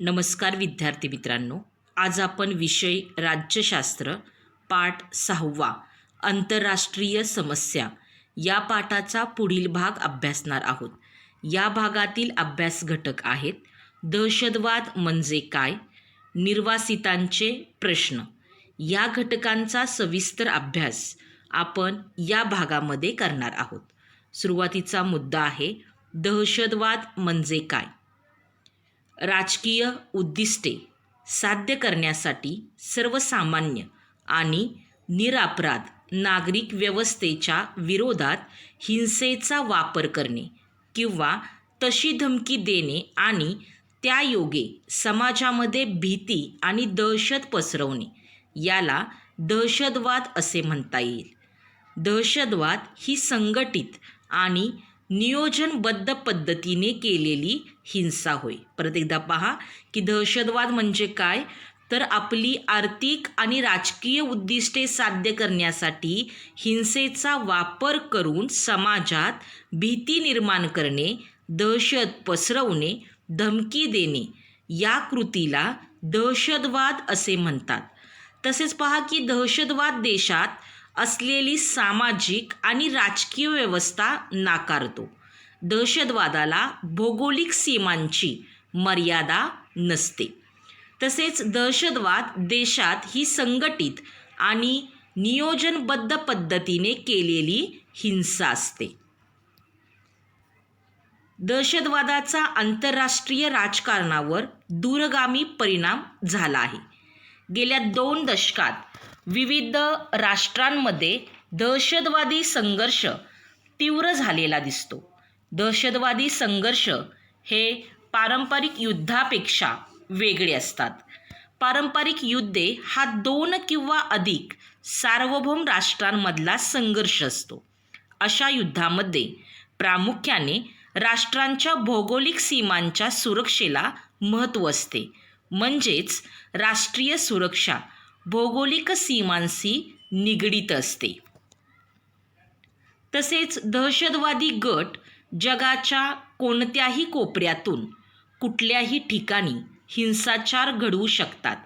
नमस्कार विद्यार्थी मित्रांनो. आज आपण विषय राज्यशास्त्र पाठ 6 आंतरराष्ट्रीय समस्या या पाठाचा पुढील भाग अभ्यासणार आहोत. या भागातील अभ्यास घटक आहेत: दहशतवाद म्हणजे काय, निर्वासितांचे प्रश्न. या घटकांचा सविस्तर अभ्यास आपण या भागामध्ये करणार आहोत. सुरुवातीचा मुद्दा आहे दहशतवाद म्हणजे काय. राजकीय उद्दिष्टे साध्य करण्यासाठी सर्वसामान्य आणि निरपराध नागरिक व्यवस्थेच्या विरोधात हिंसेचा वापर करणे किंवा तशी धमकी देणे आणि त्यायोगे समाजामध्ये भीती आणि दहशत पसरवणे याला दहशतवाद असे म्हणता येईल. दहशतवाद ही संघटित आणि नियोजनबद्ध पद्धतीने केलेली हिंसा होय. परत एकदा पहा की दहशतवाद म्हणजे काय, तर आपली आर्थिक आणि राजकीय उद्दिष्टे साध्य करण्यासाठी हिंसेचा वापर करून समाजात भीती निर्माण करणे, दहशत पसरवणे, धमकी देणे या कृतीला दहशतवाद असे म्हणतात. तसेच पहा की दहशतवाद देशात असलेली सामाजिक आणि राजकीय व्यवस्था नाकारतो. दहशतवादाला भौगोलिक सीमांची मर्यादा नसते. तसेच दहशतवाद देशात ही संघटित आणि नियोजनबद्ध पद्धतीने केलेली हिंसा असते. दहशतवादाचा आंतरराष्ट्रीय राजकारणावर दूरगामी परिणाम झाला आहे. गेल्या 2 दशकात विविध राष्ट्रांमध्ये दहशतवादी संघर्ष तीव्र झालेला दिसतो. दहशतवादी संघर्ष हे पारंपरिक युद्धापेक्षा वेगळे असतात. पारंपरिक युद्धे हा 2 किंवा अधिक सार्वभौम राष्ट्रांमधला संघर्ष असतो. अशा युद्धामध्ये प्रामुख्याने राष्ट्रांच्या भौगोलिक सीमांच्या सुरक्षेला महत्त्व असते. म्हणजेच राष्ट्रीय सुरक्षा भौगोलिक सीमांशी निगडीत असते. तसेच दहशतवादी गट जगाच्या कोणत्याही कोपऱ्यातून कुठल्याही ठिकाणी हिंसाचार घडवू शकतात.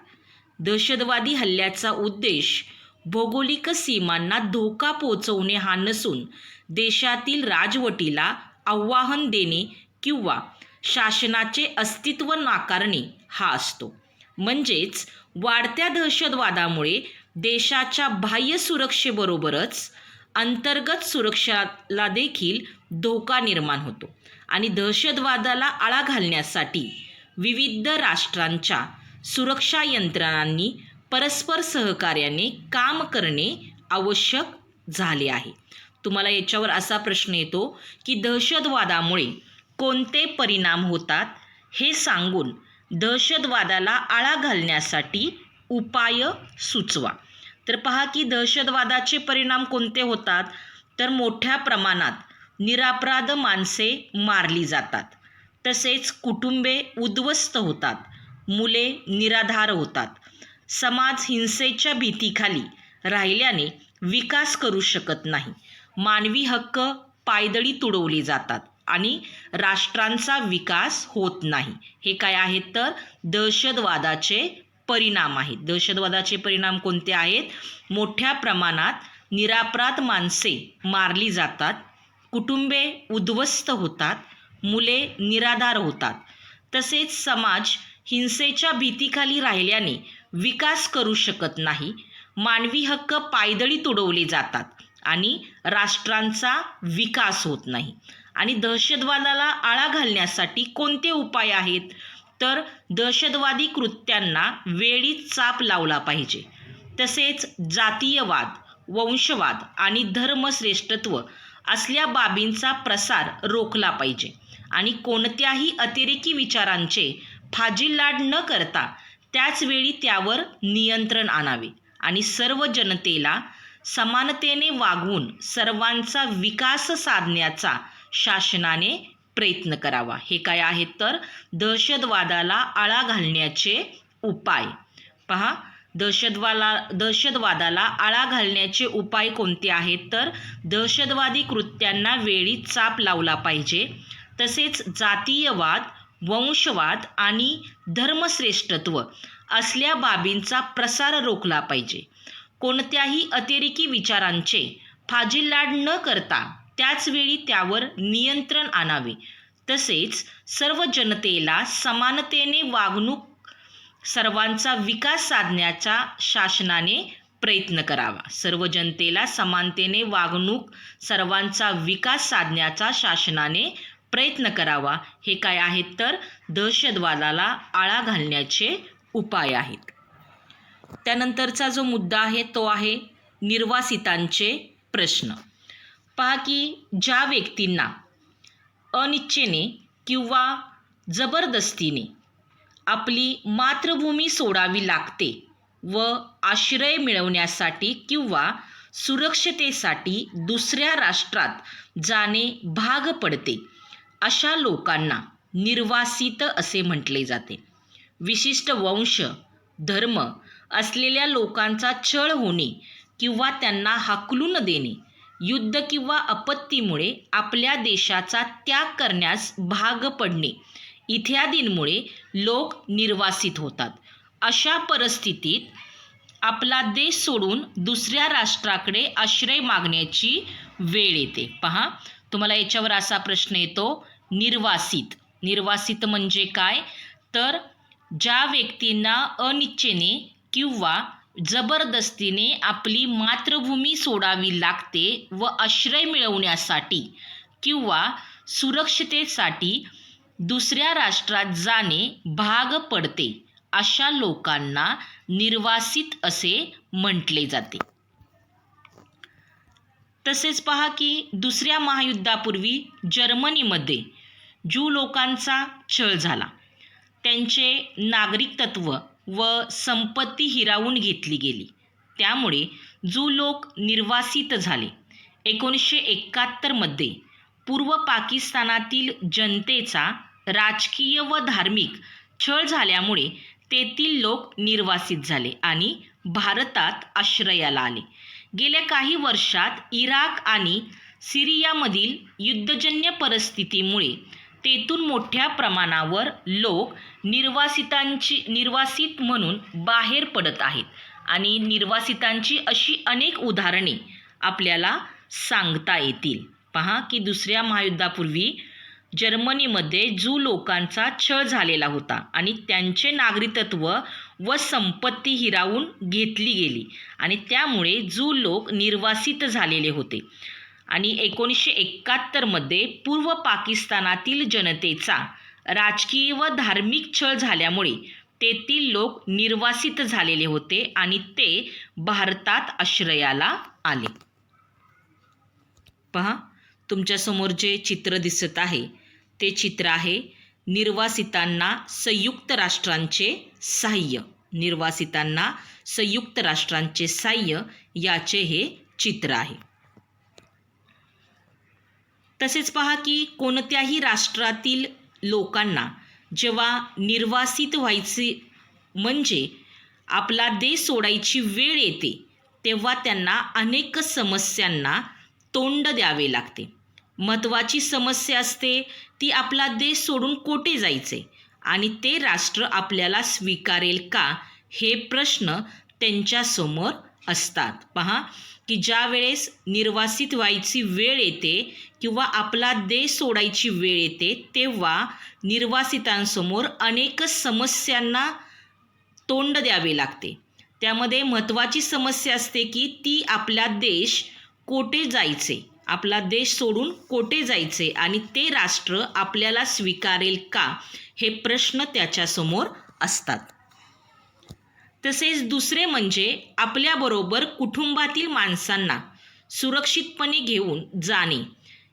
दहशतवादी हल्ल्याचा उद्देश भौगोलिक सीमांना धोका पोहोचवणे हा नसून देशातील राजवटीला आव्हान देणे किंवा शासनाचे अस्तित्व नाकारणे हा असतो. म्हणजेच वाढत्या दहशतवादामुळे देशाच्या बाह्य सुरक्षेबरोबरच अंतर्गत सुरक्षेला देखील धोका निर्माण होतो आणि दहशतवादाला आळा घालण्यासाठी विविध राष्ट्रांच्या सुरक्षा यंत्रणांनी परस्पर सहकार्याने काम करणे आवश्यक झाले आहे. तुम्हाला याच्यावर असा प्रश्न येतो की दहशतवादामुळे कोणते परिणाम होतात हे सांगून दहशतवादाला आळा घालण्यासाठी उपाय सुचवा. तर पहा की दहशतवादाचे परिणाम कोणते होतात, तर मोठ्या प्रमाणात निरपराध माणसे मारली जातात. तसेच कुटुंबे उद्ध्वस्त होतात, मुले निराधार होतात. समाज हिंसेच्या भीतीखाली राहिल्याने विकास करू शकत नाही. मानवी हक्क पायदळी तुडवले जातात आणि राष्ट्रांचा विकास होत नाही. हे काय आहेत, तर दहशतवादाचे परिणाम आहेत. दहशतवादाचे परिणाम कोणते आहेत? मोठ्या प्रमाणात निरपराध माणसे मारली जातात, कुटुंबे उद्ध्वस्त होतात, मुले निराधार होतात. तसेच समाज हिंसेच्या भीतीखाली राहिल्याने विकास करू शकत नाही. मानवी हक्क पायदळी तुडवले जातात आणि राष्ट्रांचा विकास होत नाही. आणि दहशतवादाला आळा घालण्यासाठी कोणते उपाय आहेत, तर दहशतवादी कृत्यांना वेळीच चाप लावला पाहिजे. तसेच जातीयवाद, वंशवाद आणि धर्मश्रेष्ठत्व असल्या बाबींचा प्रसार रोखला पाहिजे आणि कोणत्याही अतिरेकी विचारांचे फाजील न करता त्याचवेळी त्यावर नियंत्रण आणावे आणि सर्व जनतेला समानतेने वागवून सर्वांचा विकास साधण्याचा शासनाने प्रयत्न करावा. हे काय आहेत, तर दहशतवादाला आळा घालण्याचे उपाय. पहा, दहशतवादाला आळा घालण्याचे उपाय कोणते आहेत, तर दहशतवादी कृत्यांना वेळी चाप लावला पाहिजे. तसेच जातीयवाद, वंशवाद आणि धर्मश्रेष्ठत्व असल्या बाबींचा प्रसार रोखला पाहिजे. कोणत्याही अतिरेकी विचारांचे फाजीललाड न करता त्याचवेळी त्यावर नियंत्रण आणावे. तसेच सर्व जनतेला समानतेने वागणूक सर्वांचा विकास साधण्याचा शासनाने प्रयत्न करावा. सर्व जनतेला समानतेने वागणूक सर्वांचा विकास साधण्याचा शासनाने प्रयत्न करावा. हे काय आहेत तर दहशतवादाला आळा घालण्याचे उपाय आहेत. त्यानंतरचा जो मुद्दा आहे तो आहे निर्वासितांचे प्रश्न. पहा की ज्या व्यक्तींना अनिच्छेने किंवा जबरदस्तीने आपली मातृभूमी सोडावी लागते व आश्रय मिळवण्यासाठी किंवा सुरक्षिततेसाठी दुसऱ्या राष्ट्रात जाणे भाग पडते, अशा लोकांना निर्वासित असे म्हटले जाते. विशिष्ट वंश, धर्म असलेल्या लोकांचा छळ होणे किंवा त्यांना हाकलून देणे, युद्ध किंवा आपत्तीमुळे आपल्या देशाचा त्याग करण्यास भाग पडणे इत्यादींमुळे लोक निर्वासित होतात. अशा परिस्थितीत आपला देश सोडून दुसऱ्या राष्ट्राकडे आश्रय मागण्याची वेळ येते. पहा, तुम्हाला याच्यावर असा प्रश्न येतो, निर्वासित म्हणजे काय? तर ज्या व्यक्तींना अनिच्छेने किंवा जबरदस्तीने आपली मातृभूमी सोडावी लागते व आश्रय मिळवण्यासाठी किंवा सुरक्षिततेसाठी दुसऱ्या राष्ट्रात जाणे भाग पडते, अशा लोकांना निर्वासित असे म्हटले जाते. तसेच पहा की दुसऱ्या महायुद्धापूर्वी जर्मनीमध्ये ज्यू लोकांचा छळ झाला. त्यांचे नागरिकत्व व संपत्ती हिरावून घेतली गेली. त्यामुळे ज्यू लोक निर्वासित झाले. 1971 मध्ये पूर्व पाकिस्तानातील जनतेचा राजकीय व धार्मिक छळ झाल्यामुळे तेथील लोक निर्वासित झाले आणि भारतात आश्रयाला आले. गेल्या काही वर्षात इराक आणि सिरियामधील युद्धजन्य परिस्थितीमुळे तेथून मोठ्या प्रमाणावर लोक निर्वासित म्हणून बाहेर पडत आहेत आणि निर्वासितांची अशी अनेक उदाहरणे आपल्याला सांगता येतील. पहा की दुसऱ्या महायुद्धापूर्वी जर्मनीमध्ये ज्यू लोकांचा छळ झालेला होता आणि त्यांचे नागरिकत्व व संपत्ती हिरावून घेतली गेली आणि त्यामुळे ज्यू लोक निर्वासित झालेले होते. आणि 1971 मध्ये पूर्व पाकिस्तानातील जनतेचा राजकीय व धार्मिक छळ झाल्यामुळे तेथील लोक निर्वासित झालेले होते आणि ते भारतात आश्रयाला आले. पहा, तुमच्यासमोर जे चित्र दिसत आहे ते चित्र आहे निर्वासितांना संयुक्त राष्ट्रांचे सहाय्य. निर्वासितांना संयुक्त राष्ट्रांचे सहाय्य याचे हे चित्र आहे. तसेच पहा की कोणत्याही राष्ट्रातील लोकांना जेव्हा निर्वासित व्हायचे म्हणजे आपला देश सोडायची वेळ येते तेव्हा त्यांना अनेक समस्यांना तोंड द्यावे लागते. महत्त्वाची समस्या असते ती आपला देश सोडून कोठे जायचे आणि ते राष्ट्र आपल्याला स्वीकारेल का, हे प्रश्न त्यांच्यासमोर असतात. पहा की ज्या वेळेस निर्वासित व्हायची वेळ येते किंवा आपला देश सोडायची वेळ येते तेव्हा निर्वासितांसमोर अनेक समस्यांना तोंड द्यावे लागते. त्यामध्ये महत्त्वाची समस्या असते की ती आपला देश कोठे जायचे, आपला देश सोडून कोठे जायचे आणि ते राष्ट्र आपल्याला स्वीकारेल का, हे प्रश्न त्याच्यासमोर असतात. तसेच दुसरे म्हणजे आपल्याबरोबर कुटुंबातील माणसांना सुरक्षितपणे घेऊन जाणे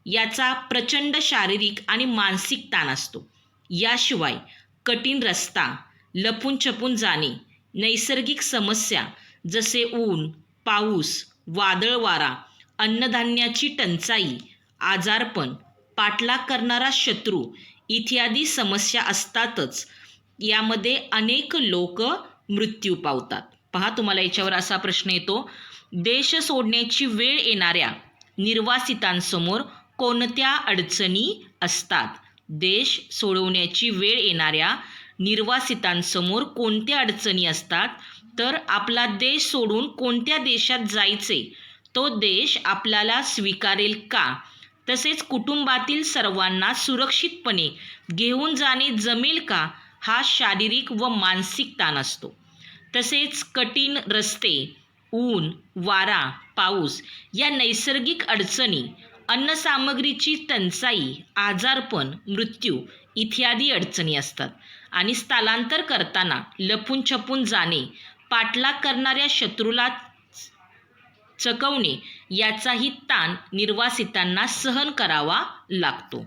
याचा प्रचंड शारीरिक आणि मानसिक ताण असतो. याशिवाय कठीण रस्ता, लपून छपून जाणे, नैसर्गिक समस्या जसे ऊन, पाऊस, वादळ वारा, अन्नधान्याची टंचाई, आजारपण, पाठलाग करणारा शत्रू इत्यादी समस्या असतातच. यामध्ये अनेक लोक मृत्यू पावतात. पहा, तुम्हाला याच्यावर असा प्रश्न येतो, देश सोडण्याची वेळ येणाऱ्या निर्वासितांसमोर कोणत्या अडचणी असतात? देश सोडवण्याची वेळ येणाऱ्या निर्वासितांसमोर कोणत्या अडचणी असतात, तर आपला देश सोडून कोणत्या देशात जायचे, तो देश आपल्याला स्वीकारेल का, तसेच कुटुंबातील सर्वांना सुरक्षितपणे घेऊन जाणे जमेल का, हा शारीरिक व मानसिक ताण असतो. तसेच कठीण रस्ते, ऊन, वारा, पाऊस या नैसर्गिक अडचणी, अन्नसामग्रीची टंचाई, आजारपण, मृत्यू इत्यादी अडचणी असतात. आणि स्थलांतर करताना लपून छपून जाणे, पाठलाग करणाऱ्या शत्रूला चकवणे याचाही ताण निर्वासितांना सहन करावा लागतो.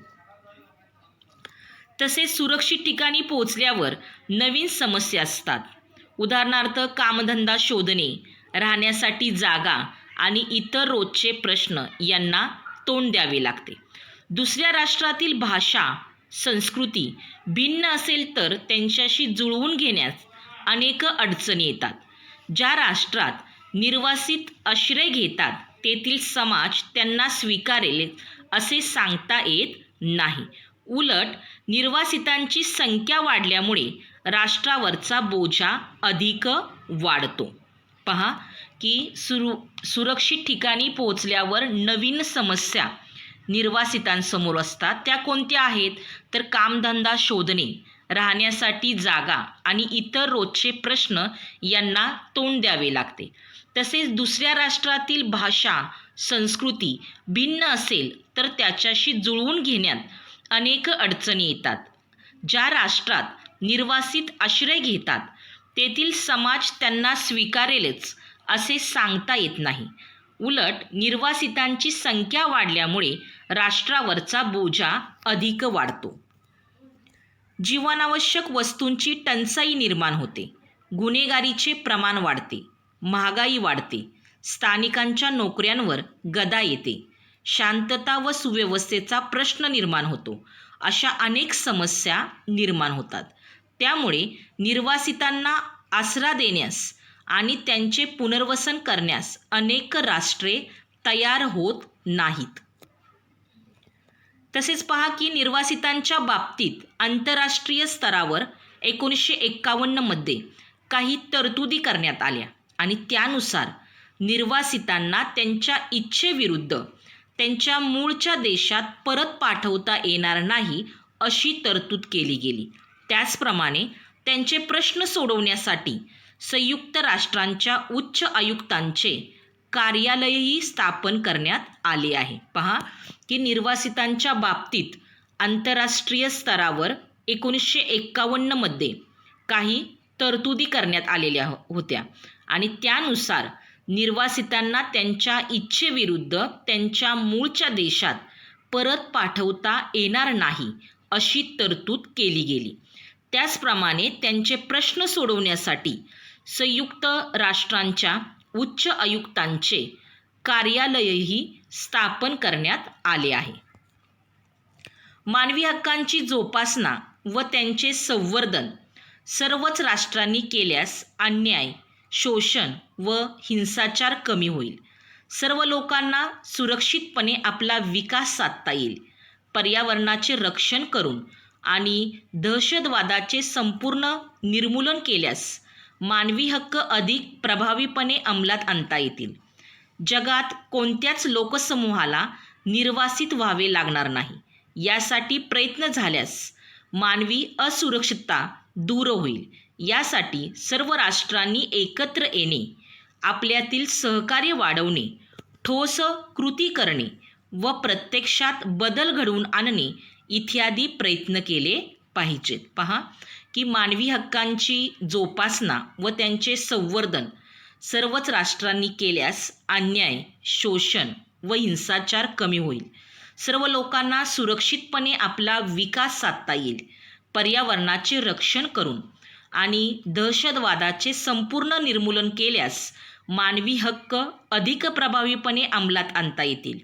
तसेच सुरक्षित ठिकाणी पोहोचल्यावर नवीन समस्या असतात. उदाहरणार्थ कामधंदा शोधणे, राहण्यासाठी जागा आणि इतर रोजचे प्रश्न यांना तोंड द्यावे लागते. दुसऱ्या राष्ट्रातील भाषा, संस्कृती भिन्न असेल तर त्यांच्याशी जुळवून घेण्यास अनेक अडचणी येतात. ज्या राष्ट्रात निर्वासित आश्रय घेतात तेथील समाज त्यांना स्वीकारेल असे सांगता येत नाही. उलट निर्वासितांची संख्या वाढल्यामुळे राष्ट्रावरचा बोजा अधिक वाढतो. पहा की सुरक्षित ठिकाणी पोहोचल्यावर नवीन समस्या निर्वासितांसमोर असतात. त्या कोणत्या आहेत, तर कामधंदा शोधणे, राहण्यासाठी जागा आणि इतर रोजचे प्रश्न यांना तोंड द्यावे लागते. तसेच दुसऱ्या राष्ट्रातील भाषा, संस्कृती भिन्न असेल तर त्याच्याशी जुळवून घेण्यात अनेक अडचणी येतात. ज्या राष्ट्रात निर्वासित आश्रय घेतात तेथील समाज त्यांना स्वीकारेलच असे सांगता येत नाही. उलट निर्वासितांची संख्या वाढल्यामुळे राष्ट्रावरचा बोजा अधिक वाढतो. जीवनावश्यक वस्तूंची टंचाई निर्माण होते. गुन्हेगारीचे प्रमाण वाढते. महागाई वाढते. स्थानिकांच्या नोकऱ्यांवर गदा येते. शांतता व सुव्यवस्थेचा प्रश्न निर्माण होतो. अशा अनेक समस्या निर्माण होतात. त्यामुळे निर्वासितांना आसरा देण्यास आणि त्यांचे पुनर्वसन करण्यास अनेक राष्ट्रे तयार होत नाहीत. तसेच पहा की निर्वासितांच्या बाबतीत आंतरराष्ट्रीय स्तरावर 1951 मध्ये काही तरतुदी करण्यात आल्या आणि त्यानुसार निर्वासितांना त्यांच्या इच्छेविरुद्ध त्यांच्या मूळच्या देशात परत पाठवता येणार नाही अशी तरतूद केली गेली. त्याचप्रमाणे त्यांचे प्रश्न सोडवण्यासाठी संयुक्त राष्ट्रांच्या उच्च आयुक्तांचे कार्यालयही स्थापन करण्यात आले आहे. पहा की निर्वासितांच्या बाबतीत आंतरराष्ट्रीय स्तरावर 1951 मध्ये काही तरतुदी करण्यात आलेल्या होत्या आणि त्यानुसार निर्वासितांना त्यांच्या इच्छेविरुद्ध त्यांच्या मूळच्या देशात परत पाठवता येणार नाही अशी तरतूद केली गेली. त्याचप्रमाणे त्यांचे प्रश्न सोडवण्यासाठी संयुक्त राष्ट्रांच्या उच्च आयुक्तांचे कार्यालयही स्थापन करण्यात आले आहे. मानवी हक्कांची जोपासना व त्यांचे संवर्धन सर्वच राष्ट्रांनी केल्यास अन्याय, शोषण व हिंसाचार कमी होईल. सर्व लोकांना सुरक्षितपणे आपला विकास साधता येईल. पर्यावरणाचे रक्षण करून आणि दहशतवादाचे संपूर्ण निर्मूलन केल्यास मानवी हक्क अधिक प्रभावीपणे अंमलात आणता येतील. जगात कोणत्याच लोकसमूहाला निर्वासित व्हावे लागणार नाही. यासाठी प्रयत्न झाल्यास मानवी असुरक्षितता दूर होईल. यासाठी सर्व राष्ट्रांनी एकत्र येणे, आपल्यातील सहकार्य वाढवणे, ठोस कृती करणे व प्रत्यक्षात बदल घडवून आणणे इत्यादी प्रयत्न केले पाहिजेत. पहा की मानवी हक्कांची जोपासना व त्यांचे संवर्धन सर्वच राष्ट्रांनी केल्यास अन्याय, शोषण व हिंसाचार कमी होईल. सर्व लोकांना सुरक्षितपणे आपला विकास साधता येईल. पर्यावरणाचे रक्षण करून आणि दहशतवादाचे संपूर्ण निर्मूलन केल्यास मानवी हक्क अधिक प्रभावीपणे अंमलात आणता येतील.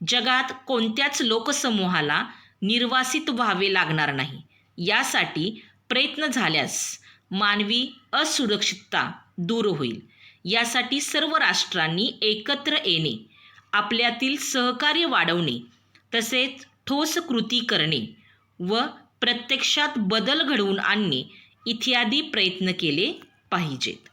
जगात कोणत्याच लोकसमूहाला निर्वासित व्हावे लागणार नाही. यासाठी प्रयत्न झाल्यास मानवी असुरक्षितता दूर होईल. यासाठी सर्व राष्ट्रांनी एकत्र येणे, आपल्यातील सहकार्य वाढवणे तसेच ठोस कृती करणे व प्रत्यक्षात बदल घडवून आणणे इत्यादी प्रयत्न केले पाहिजेत.